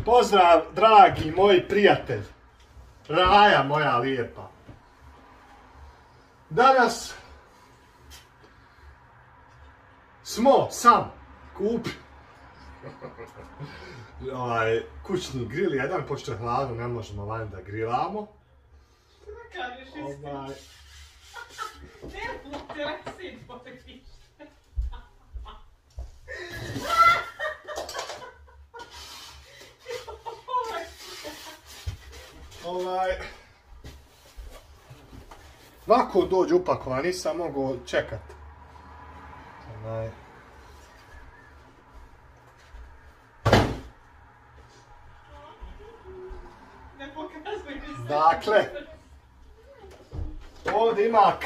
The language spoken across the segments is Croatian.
Pozdrav, dragi moj prijatelj. Raja moja lijepa. Danas sam kupio kućni grill jedan, pošto je hladno, ne možemo vani da grilamo. Ovako dođe upakovan, nisam mogao čekat. Dakle, ovdje ima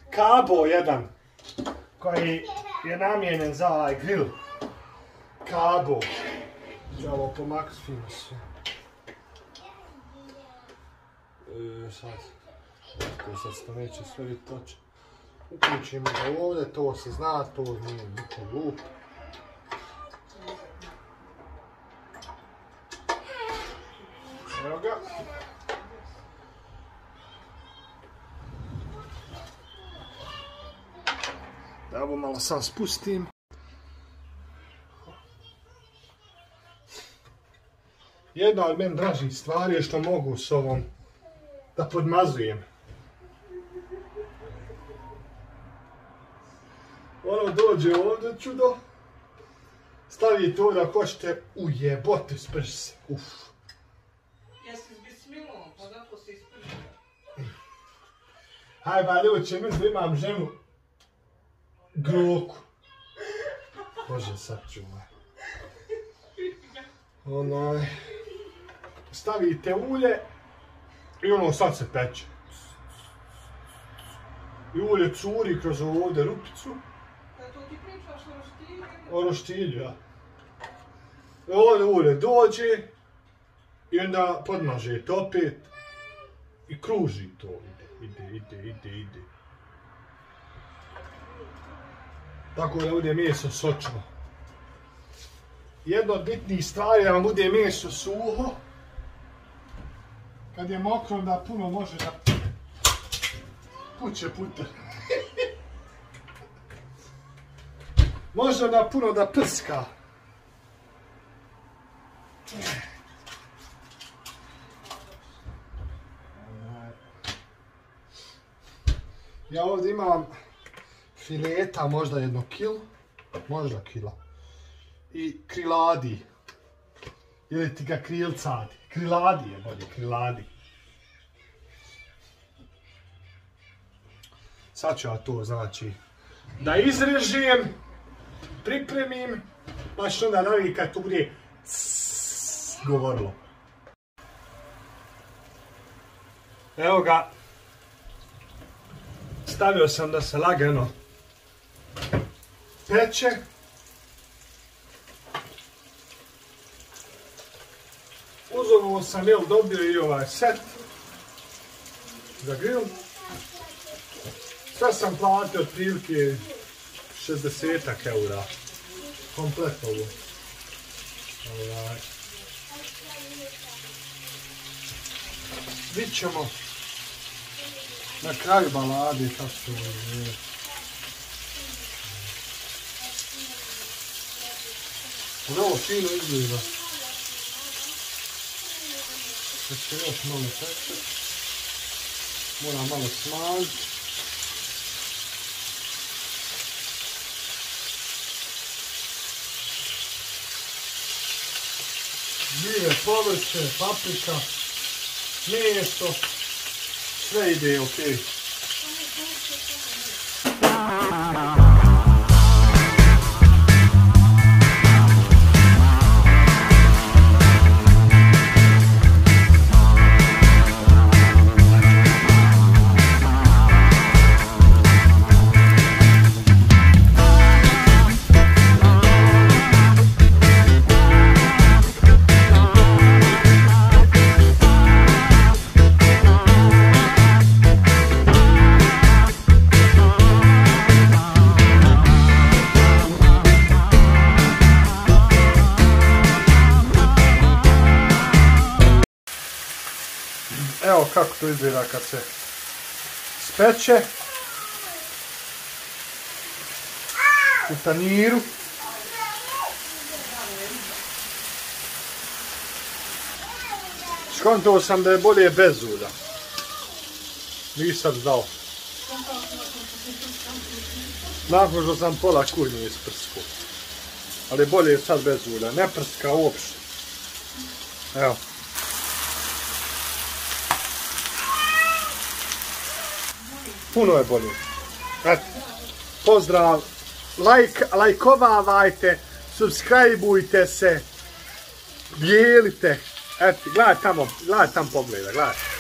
kabo jedan, koji je namijenjen za ovaj grill. Kabo. Ja ovo pomaknu fino sve. Sad se to neće sve vidjeti točno. Uključimo ga ovdje, to se zna, to nije bitno lup. Evo ga. Da ovo malo sam spustim. Jedna od meni dražih stvari je što mogu s ovom da podmazujem. Ono dođe ovdje čudo, stavite ovdje ako hoćete, ujebote sprši se, uff. Jesi s bismilom, pa zato se isprši. Haj ba ljudi će misli da imam ženu groku. Bože sad čuvaj. Stavite ulje i ono sad se peče. I ulje curi kroz ovdje rupicu. To ti pričaš o roštilju? O roštilju, ja. Ovdje ulje dođe i onda podmažete opet i kruži to. Ide. Tako da bude meso sočno. Jedna od bitnijih stvari je da vam bude meso suho. Kad je mokro, onda puno može da puće puter. Može da puno da prska. Ja ovdje imam fileta, možda 1 kilu, možda kila. I kriladi. Ili ti ga krilcadi. Kriladi je bolje, kriladi. Sad ću ja to, znači, da izrežem, pripremim, pa ću onda navikati tu bude govorilo. Evo ga. Stavio sam da se lagano peče. Uz ovo sam dobio i ovaj set za grill. Sve sam platio otprilike 60 eura. Komplet ovo. Vidit ćemo na kraju balade kako se ovo izgleda. Ovo fino izgleda. Sad će još malo peče. Moram malo smažiti. Gljive, povrće, paprika, meso, sve ide okej. Evo kako to izgleda kad se speče u tanjiru. Skontao sam da je bolje bez ulja. Nisam znao. Nakon što sam pola kuhinje isprskao. Ali bolje je sad bez ulja. Ne prska uopšte. Evo. Puno je bolje. Eto. Pozdrav. Lajkovavajte. Subscribeujte se. Dijelite. Eto, gledaj tamo pogledaj, gledaj.